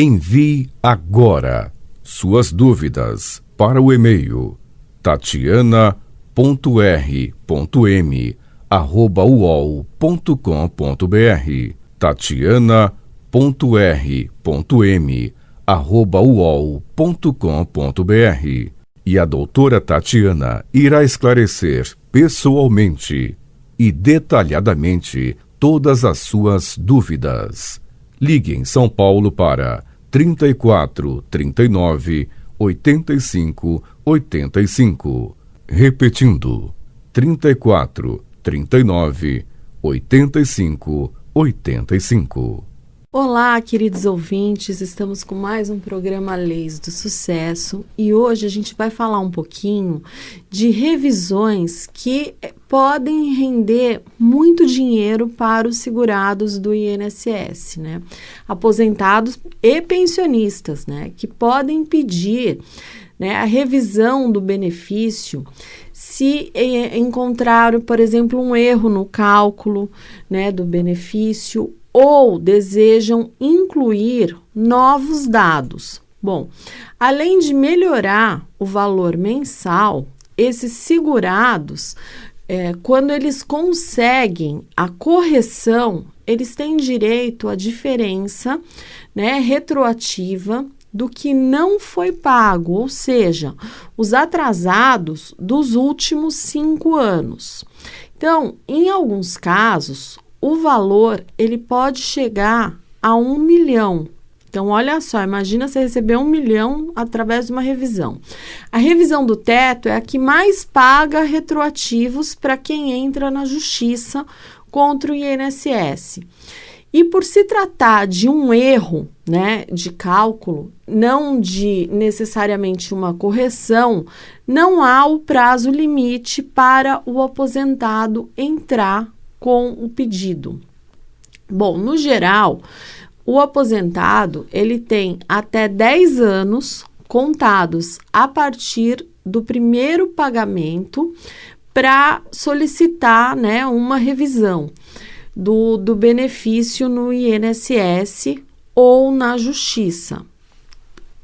Envie agora suas dúvidas para o e-mail tatiana.r.m@uol.com.br tatiana.r.m@uol.com.br e a doutora Tatiana irá esclarecer pessoalmente e detalhadamente todas as suas dúvidas. Ligue em São Paulo para 34 39 85 85. Repetindo, 34 39 85 85. Olá, queridos ouvintes, estamos com mais um programa Leis do Sucesso e hoje a gente vai falar um pouquinho de revisões que podem render muito dinheiro para os segurados do INSS, né? Aposentados e pensionistas, né? Que podem pedir, né, a revisão do benefício se encontraram, por exemplo, um erro no cálculo, né, do benefício ou desejam incluir novos dados. Bom, além de melhorar o valor mensal, esses segurados, quando eles conseguem a correção, eles têm direito à diferença, né, retroativa do que não foi pago, ou seja, os atrasados dos últimos 5 anos. Então, em alguns casos, o valor ele pode chegar a 1 milhão. Então, olha só, imagina você receber 1 milhão através de uma revisão. A revisão do teto é a que mais paga retroativos para quem entra na justiça contra o INSS. E por se tratar de um erro, né, de cálculo, não de necessariamente uma correção, não há o prazo limite para o aposentado entrar com o pedido. Bom, no geral, o aposentado ele tem até 10 anos contados a partir do primeiro pagamento para solicitar, né, uma revisão do benefício no INSS ou na Justiça.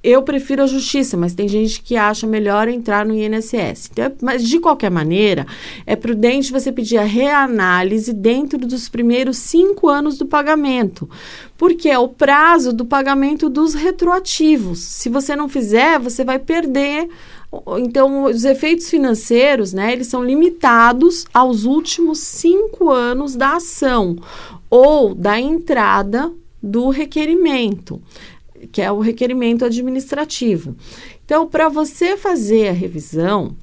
Eu prefiro a Justiça, mas tem gente que acha melhor entrar no INSS. Então, mas, de qualquer maneira, é prudente você pedir a reanálise dentro dos primeiros 5 anos do pagamento, porque é o prazo do pagamento dos retroativos. Se você não fizer, você vai perder. Então, os efeitos financeiros, né, eles são limitados aos últimos 5 anos da ação ou da entrada do requerimento, que é o requerimento administrativo. Então, para você fazer a revisão,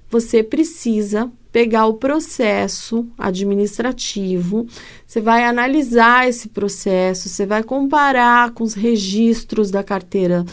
você precisa pegar o processo administrativo, você vai analisar esse processo, você vai comparar com os registros da carteira,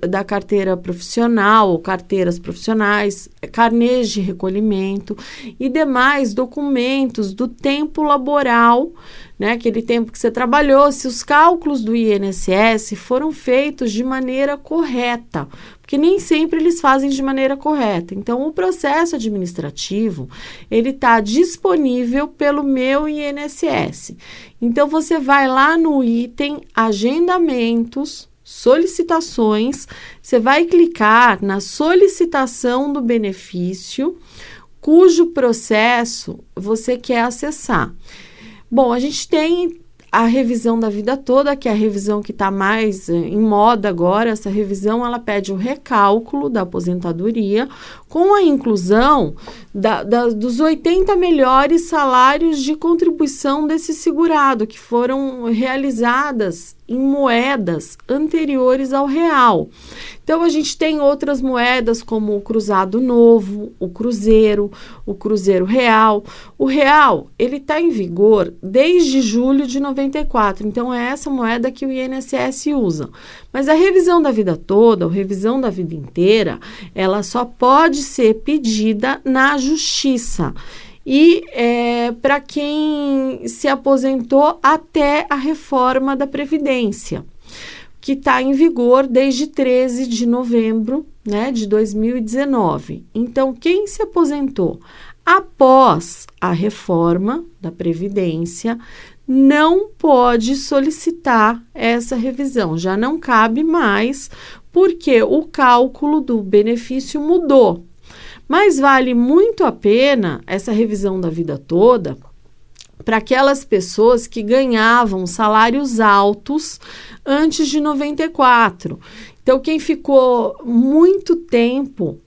da carteira profissional ou carteiras profissionais, carnês de recolhimento e demais documentos do tempo laboral, né, aquele tempo que você trabalhou, se os cálculos do INSS foram feitos de maneira correta, porque nem sempre eles fazem de maneira correta. Então, o processo administrativo, ele está disponível pelo meu INSS. Então, você vai lá no item Agendamentos, Solicitações, você vai clicar na solicitação do benefício, cujo processo você quer acessar. Bom, a gente tem a revisão da vida toda, que é a revisão que está mais em moda agora. Essa revisão, ela pede o recálculo da aposentadoria com a inclusão dos 80 melhores salários de contribuição desse segurado, que foram realizadas em moedas anteriores ao real. Então, a gente tem outras moedas como o cruzado novo, o cruzeiro real. O real, ele está em vigor desde julho de 94, então é essa moeda que o INSS usa. Mas a revisão da vida toda, ou revisão da vida inteira, ela só pode ser pedida na Justiça. E para quem se aposentou até a reforma da Previdência, que está em vigor desde 13 de novembro, né, de 2019. Então, quem se aposentou após a reforma da Previdência não pode solicitar essa revisão, já não cabe mais, porque o cálculo do benefício mudou. Mas vale muito a pena essa revisão da vida toda para aquelas pessoas que ganhavam salários altos antes de 94. Então, quem ficou muito tempo,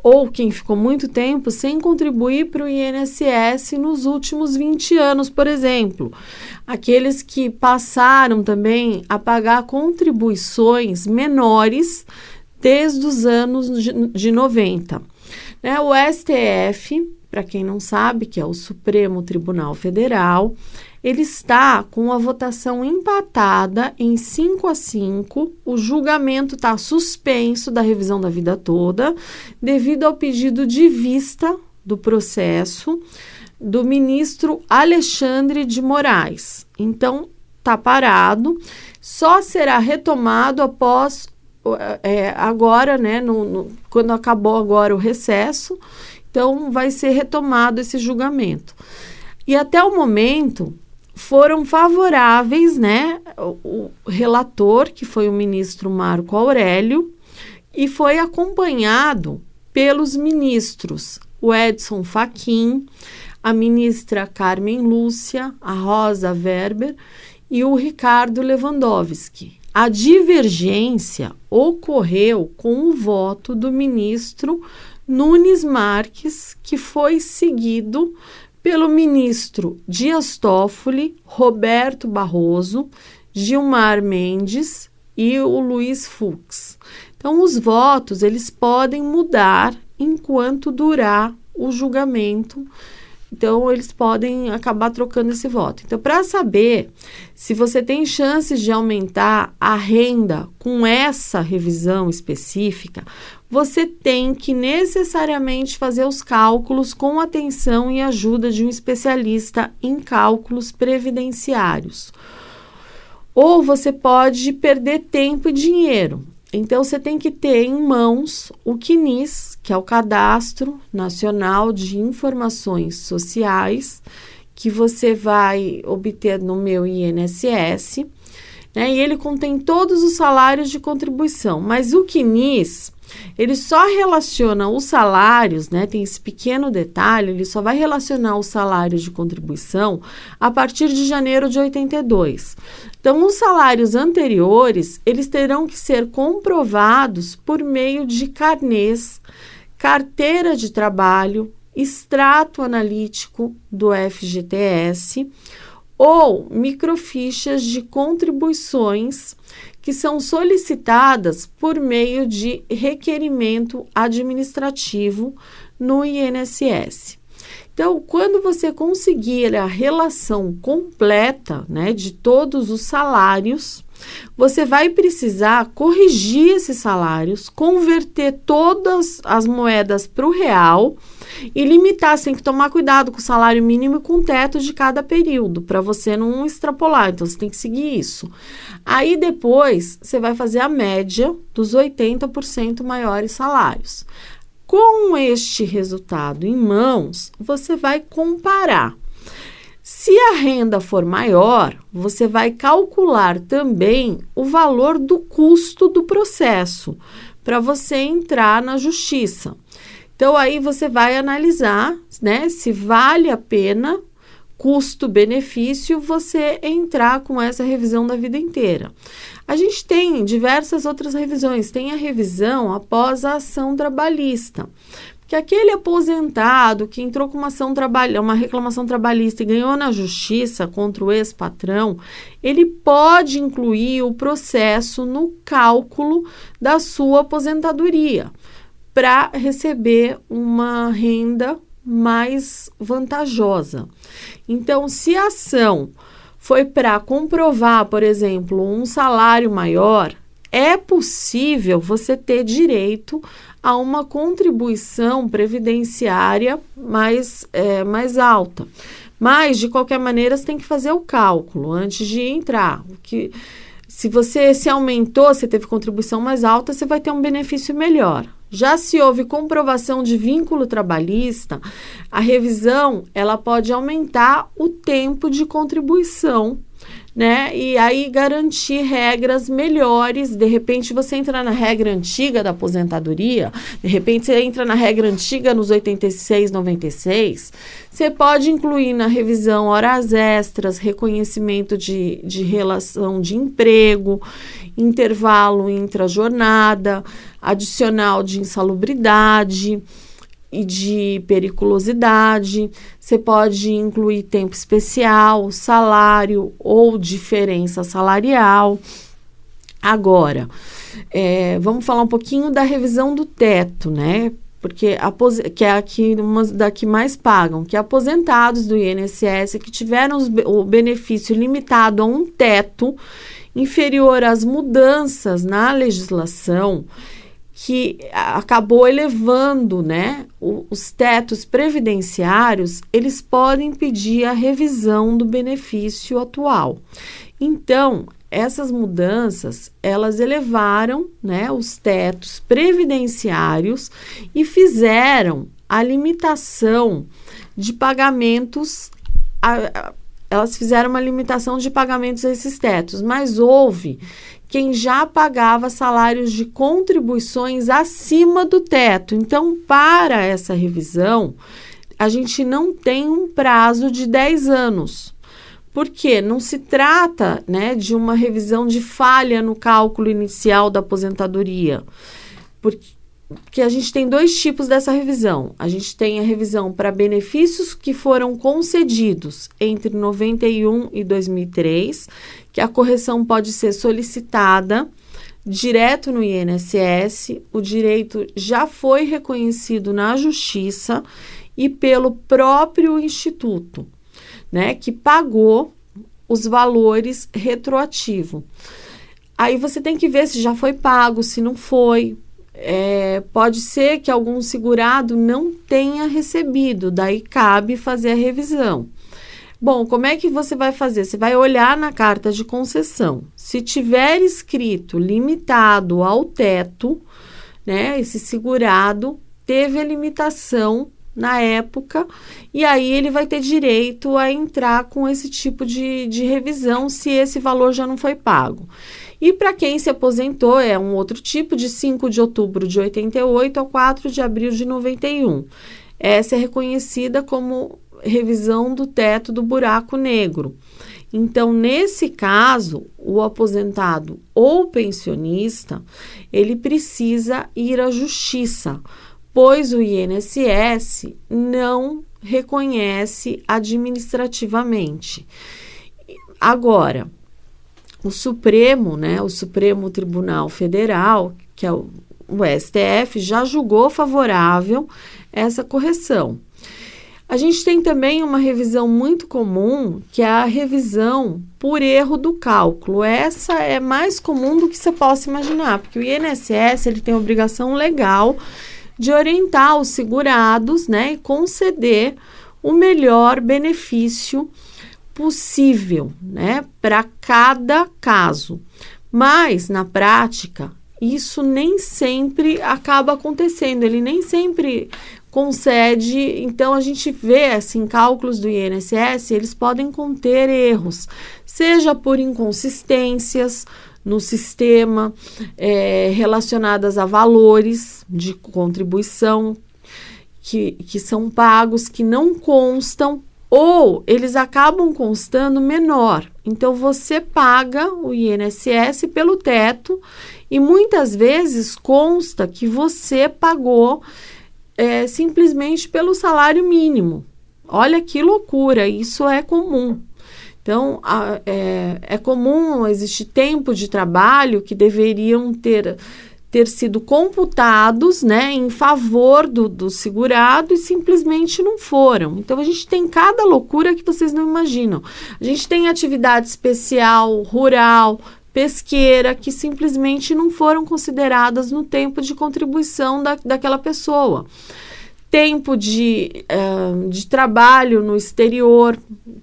ou quem ficou muito tempo sem contribuir para o INSS nos últimos 20 anos, por exemplo. Aqueles que passaram também a pagar contribuições menores desde os anos de 90. O STF, para quem não sabe, que é o Supremo Tribunal Federal, ele está com a votação empatada em 5-5. O julgamento está suspenso da revisão da vida toda, devido ao pedido de vista do processo do ministro Alexandre de Moraes. Então, está parado, só será retomado após agora, quando acabou agora o recesso. Então, vai ser retomado esse julgamento. E até o momento, foram favoráveis, o relator, que foi o ministro Marco Aurélio, e foi acompanhado pelos ministros, o Edson Fachin, a ministra Carmen Lúcia, a Rosa Weber e o Ricardo Lewandowski. A divergência ocorreu com o voto do ministro Nunes Marques, que foi seguido pelo ministro Dias Toffoli, Roberto Barroso, Gilmar Mendes e o Luiz Fux. Então, os votos eles podem mudar enquanto durar o julgamento. Então, eles podem acabar trocando esse voto. Então, para saber se você tem chances de aumentar a renda com essa revisão específica, você tem que necessariamente fazer os cálculos com atenção e ajuda de um especialista em cálculos previdenciários. Ou você pode perder tempo e dinheiro. Então, você tem que ter em mãos o CNIS, que é o Cadastro Nacional de Informações Sociais, que você vai obter no meu INSS, e ele contém todos os salários de contribuição. Mas o CNIS, ele só relaciona os salários, tem esse pequeno detalhe, ele só vai relacionar os salários de contribuição a partir de janeiro de 82. Então, os salários anteriores, eles terão que ser comprovados por meio de carnês, carteira de trabalho, extrato analítico do FGTS ou microfichas de contribuições que são solicitadas por meio de requerimento administrativo no INSS. Então, quando você conseguir a relação completa, de todos os salários, você vai precisar corrigir esses salários, converter todas as moedas para o real e limitar. Você tem que tomar cuidado com o salário mínimo e com o teto de cada período, para você não extrapolar. Então, você tem que seguir isso. Aí, depois, você vai fazer a média dos 80% maiores salários. Com este resultado em mãos, você vai comparar. Se a renda for maior, você vai calcular também o valor do custo do processo para você entrar na justiça. Então, aí você vai analisar, se vale a pena, custo-benefício, você entrar com essa revisão da vida inteira. A gente tem diversas outras revisões. Tem a revisão após a ação trabalhista. Porque aquele aposentado que entrou com uma reclamação trabalhista e ganhou na justiça contra o ex-patrão, ele pode incluir o processo no cálculo da sua aposentadoria para receber uma renda mais vantajosa. Então, se a ação foi para comprovar, por exemplo, um salário maior, é possível você ter direito a uma contribuição previdenciária mais alta. Mas, de qualquer maneira, você tem que fazer o cálculo antes de entrar. Se você se aumentou, você teve contribuição mais alta, você vai ter um benefício melhor. Já se houve comprovação de vínculo trabalhista, a revisão ela pode aumentar o tempo de contribuição, né? E aí garantir regras melhores. De repente você entra na regra antiga da aposentadoria, de repente você entra na regra antiga nos 86, 96, você pode incluir na revisão horas extras, reconhecimento de relação de emprego, intervalo intra-jornada, adicional de insalubridade e de periculosidade. Você pode incluir tempo especial, salário ou diferença salarial. Agora, vamos falar um pouquinho da revisão do teto, né? Porque que é aqui uma da que mais pagam, que é aposentados do INSS que tiveram o benefício limitado a um teto inferior às mudanças na legislação, que acabou elevando, né, os tetos previdenciários, eles podem pedir a revisão do benefício atual. Então, essas mudanças, elas elevaram, né, os tetos previdenciários e fizeram a limitação de pagamentos, elas fizeram uma limitação de pagamentos a esses tetos, mas houve quem já pagava salários de contribuições acima do teto. Então, para essa revisão, a gente não tem um prazo de 10 anos. Porque não se trata, né, de uma revisão de falha no cálculo inicial da aposentadoria. Porque a gente tem dois tipos dessa revisão. A gente tem a revisão para benefícios que foram concedidos entre 91 e 2003, que a correção pode ser solicitada direto no INSS, o direito já foi reconhecido na Justiça e pelo próprio Instituto, né, que pagou os valores retroativo. Aí você tem que ver se já foi pago, se não foi. Pode ser que algum segurado não tenha recebido, daí cabe fazer a revisão. Bom, como é que você vai fazer? Você vai olhar na carta de concessão. Se tiver escrito limitado ao teto, né, esse segurado teve a limitação na época, e aí ele vai ter direito a entrar com esse tipo de revisão se esse valor já não foi pago. E para quem se aposentou, é um outro tipo, de 5 de outubro de 88 a 4 de abril de 91. Essa é reconhecida como revisão do teto do buraco negro. Então, nesse caso, o aposentado ou pensionista, ele precisa ir à justiça, pois o INSS não reconhece administrativamente. Agora, o Supremo, né, o Supremo Tribunal Federal, que é o STF, já julgou favorável essa correção. A gente tem também uma revisão muito comum, que é a revisão por erro do cálculo. Essa é mais comum do que você possa imaginar, porque o INSS ele tem a obrigação legal de orientar os segurados, né, e conceder o melhor benefício possível, né, para cada caso. Mas, na prática, isso nem sempre acaba acontecendo, ele nem sempre concede. Então, a gente vê, assim, cálculos do INSS, eles podem conter erros, seja por inconsistências no sistema, relacionadas a valores de contribuição que são pagos, que não constam, ou eles acabam constando menor. Então, você paga o INSS pelo teto e muitas vezes consta que você pagou simplesmente pelo salário mínimo. Olha que loucura, isso é comum. Então, é comum, existe tempo de trabalho que deveriam ter sido computados, né, em favor do segurado e simplesmente não foram. Então, a gente tem cada loucura que vocês não imaginam. A gente tem atividade especial, rural, pesqueira, que simplesmente não foram consideradas no tempo de contribuição daquela pessoa. Tempo de trabalho no exterior,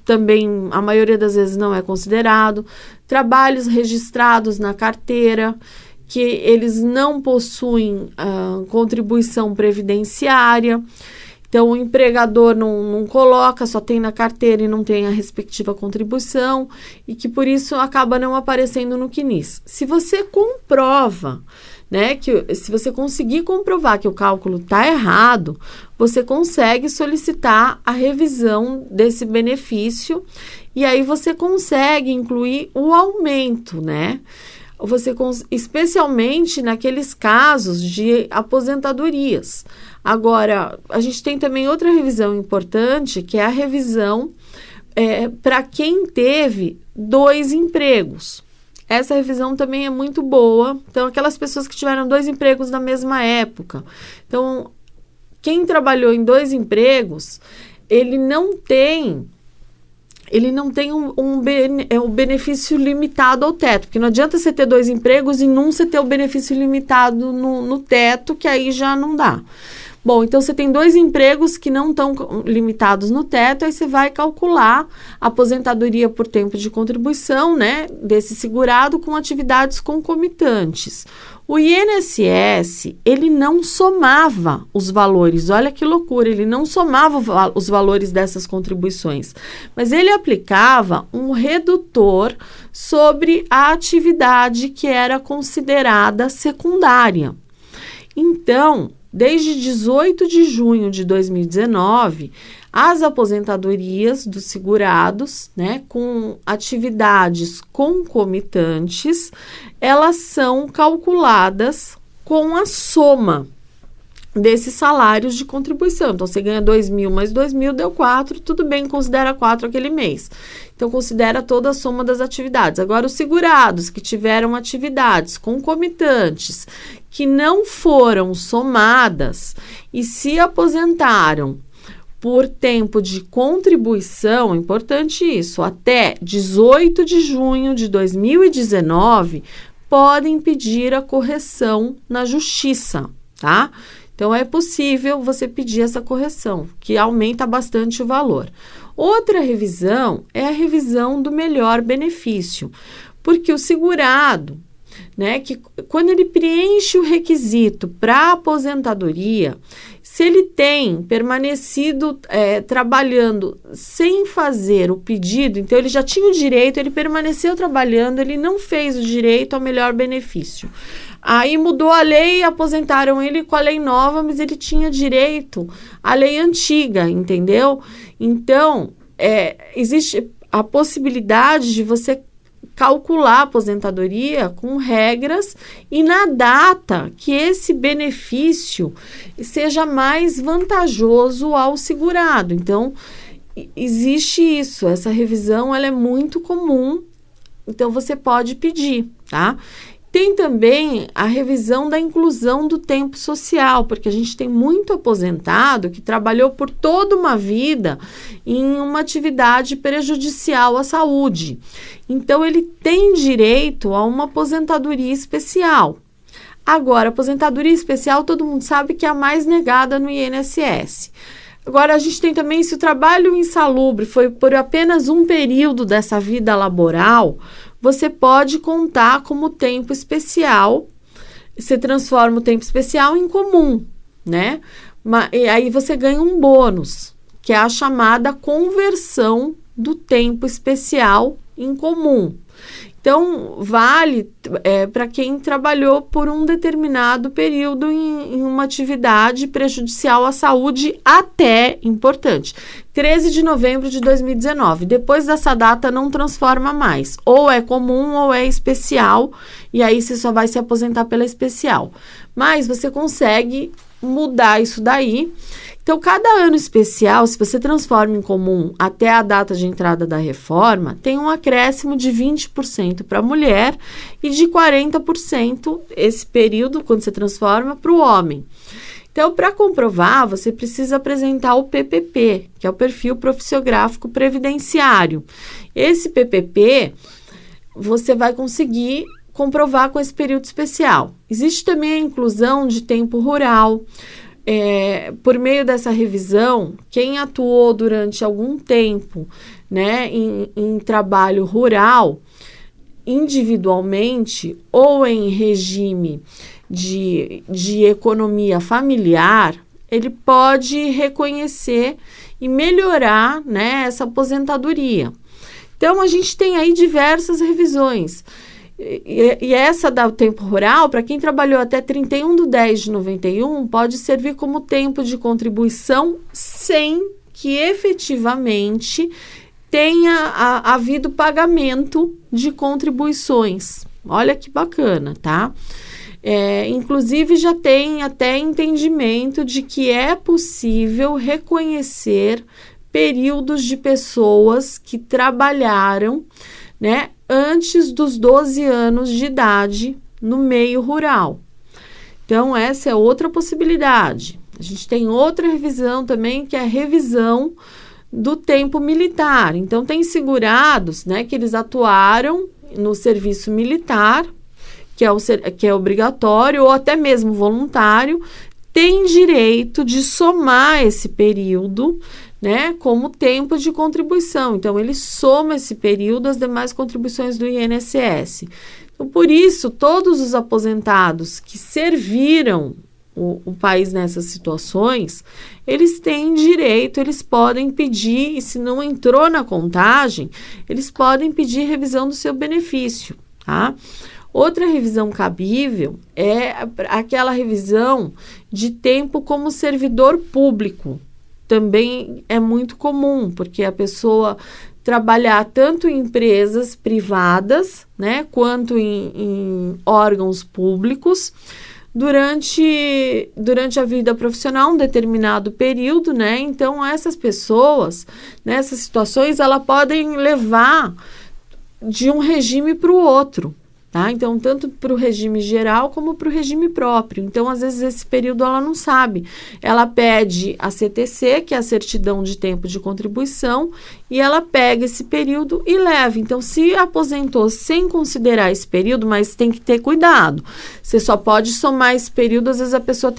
também a maioria das vezes não é considerado. Trabalhos registrados na carteira, que eles não possuem contribuição previdenciária. Então, o empregador não coloca, só tem na carteira e não tem a respectiva contribuição, e que por isso acaba não aparecendo no CNIS. Se você comprova, né, se você conseguir comprovar que o cálculo está errado, você consegue solicitar a revisão desse benefício, e aí você consegue incluir o aumento, né? Especialmente naqueles casos de aposentadorias. Agora, a gente tem também outra revisão importante, que é a revisão para quem teve 2 empregos. Essa revisão também é muito boa. Então, aquelas pessoas que tiveram 2 empregos na mesma época. Então, quem trabalhou em 2 empregos, ele não tem o benefício limitado ao teto, porque não adianta você ter 2 empregos e num você ter o benefício limitado no teto, que aí já não dá. Bom, então você tem 2 empregos que não estão limitados no teto, aí você vai calcular a aposentadoria por tempo de contribuição, né, desse segurado com atividades concomitantes. O INSS, ele não somava os valores, olha que loucura, ele não somava os valores dessas contribuições, mas ele aplicava um redutor sobre a atividade que era considerada secundária. Então, desde 18 de junho de 2019, as aposentadorias dos segurados, né, com atividades concomitantes, elas são calculadas com a soma desses salários de contribuição. Então, você ganha 2.000 mais 2.000 deu 4, tudo bem, considera 4 aquele mês. Então, considera toda a soma das atividades. Agora, os segurados que tiveram atividades concomitantes, que não foram somadas e se aposentaram por tempo de contribuição, importante isso, até 18 de junho de 2019, podem pedir a correção na justiça, tá? Então, é possível você pedir essa correção, que aumenta bastante o valor. Outra revisão é a revisão do melhor benefício, porque o segurado, né, que quando ele preenche o requisito para aposentadoria, se ele tem permanecido trabalhando sem fazer o pedido, então ele já tinha o direito, ele permaneceu trabalhando, ele não fez o direito ao melhor benefício. Aí mudou a lei, aposentaram ele com a lei nova, mas ele tinha direito à lei antiga, entendeu? Então, existe a possibilidade de você calcular a aposentadoria com regras e na data que esse benefício seja mais vantajoso ao segurado. Então, existe isso, essa revisão ela é muito comum, então você pode pedir, tá? Tem também a revisão da inclusão do tempo social, porque a gente tem muito aposentado que trabalhou por toda uma vida em uma atividade prejudicial à saúde. Então, ele tem direito a uma aposentadoria especial. Agora, aposentadoria especial, todo mundo sabe que é a mais negada no INSS. Agora, a gente tem também, se o trabalho insalubre foi por apenas um período dessa vida laboral, você pode contar como tempo especial, você transforma o tempo especial em comum, né? E aí você ganha um bônus, que é a chamada conversão do tempo especial em comum. Então, vale para quem trabalhou por um determinado período em uma atividade prejudicial à saúde até, importante, 13 de novembro de 2019. Depois dessa data, não transforma mais. Ou é comum ou é especial, e aí você só vai se aposentar pela especial. Mas você consegue mudar isso daí. Então, cada ano especial, se você transforma em comum até a data de entrada da reforma, tem um acréscimo de 20% para a mulher e de 40% esse período, quando você transforma, para o homem. Então, para comprovar, você precisa apresentar o PPP, que é o Perfil Profissiográfico Previdenciário. Esse PPP, você vai conseguir comprovar com esse período especial. Existe também a inclusão de tempo rural. Por meio dessa revisão, quem atuou durante algum tempo, né, em trabalho rural, individualmente ou em regime de economia familiar, ele pode reconhecer e melhorar, né, essa aposentadoria. Então, a gente tem aí diversas revisões. E essa da tempo rural, para quem trabalhou até 31/10/91, pode servir como tempo de contribuição sem que efetivamente tenha havido pagamento de contribuições. Olha que bacana, tá? Inclusive, já tem até entendimento de que é possível reconhecer períodos de pessoas que trabalharam, né, antes dos 12 anos de idade no meio rural. Então, essa é outra possibilidade. A gente tem outra revisão também, que é a revisão do tempo militar. Então, tem segurados, né, que eles atuaram no serviço militar, que é obrigatório ou até mesmo voluntário, tem direito de somar esse período, né, como tempo de contribuição. Então, ele soma esse período às demais contribuições do INSS. Então, por isso, todos os aposentados que serviram o país nessas situações, eles têm direito, eles podem pedir, e se não entrou na contagem, eles podem pedir revisão do seu benefício, tá? Outra revisão cabível é aquela revisão de tempo como servidor público. Também é muito comum, porque a pessoa trabalhar tanto em empresas privadas, né, quanto em órgãos públicos, durante a vida profissional, um determinado período, né? Então, essas pessoas, nessas situações, elas podem levar de um regime para o outro, tá? Então, tanto para o regime geral como para o regime próprio. Então, às vezes, esse período ela não sabe. Ela pede a CTC, que é a certidão de tempo de contribuição, e ela pega esse período e leva. Então, se aposentou sem considerar esse período, mas tem que ter cuidado. Você só pode somar esse período, às vezes a pessoa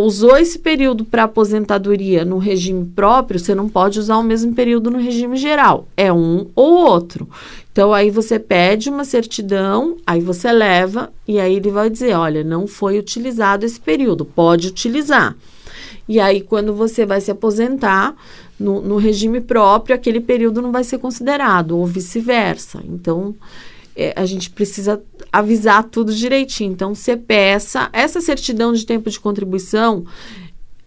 usou esse período para aposentadoria no regime próprio, você não pode usar o mesmo período no regime geral. É um ou outro. Então, aí você pede uma certidão, aí você leva, e aí ele vai dizer, olha, não foi utilizado esse período, pode utilizar. E aí, quando você vai se aposentar no regime próprio, aquele período não vai ser considerado, ou vice-versa. Então, a gente precisa avisar tudo direitinho. Então, você peça, essa certidão de tempo de contribuição,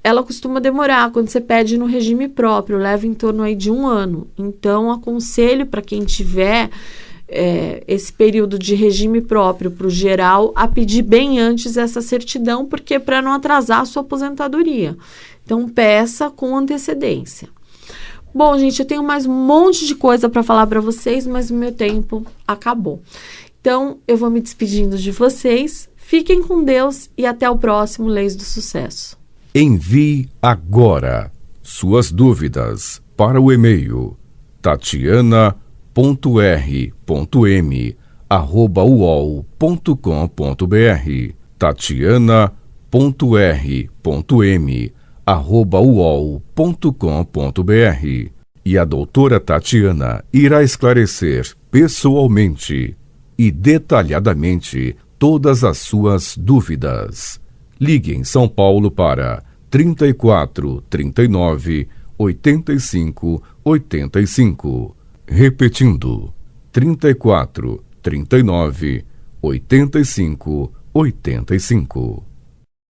ela costuma demorar, quando você pede no regime próprio, leva em torno aí de 1 ano. Então, aconselho para quem tiver esse período de regime próprio para o geral, a pedir bem antes essa certidão, porque para não atrasar a sua aposentadoria. Então, peça com antecedência. Bom, gente, eu tenho mais um monte de coisa para falar para vocês, mas o meu tempo acabou. Então, eu vou me despedindo de vocês. Fiquem com Deus e até o próximo Leis do Sucesso. Envie agora suas dúvidas para o e-mail tatiana.r.m@uol.com.br tatiana.r.m@uol.com.br E a doutora Tatiana irá esclarecer pessoalmente e detalhadamente todas as suas dúvidas. Ligue em São Paulo para 34 39 85 85. Repetindo, 34 39 85 85.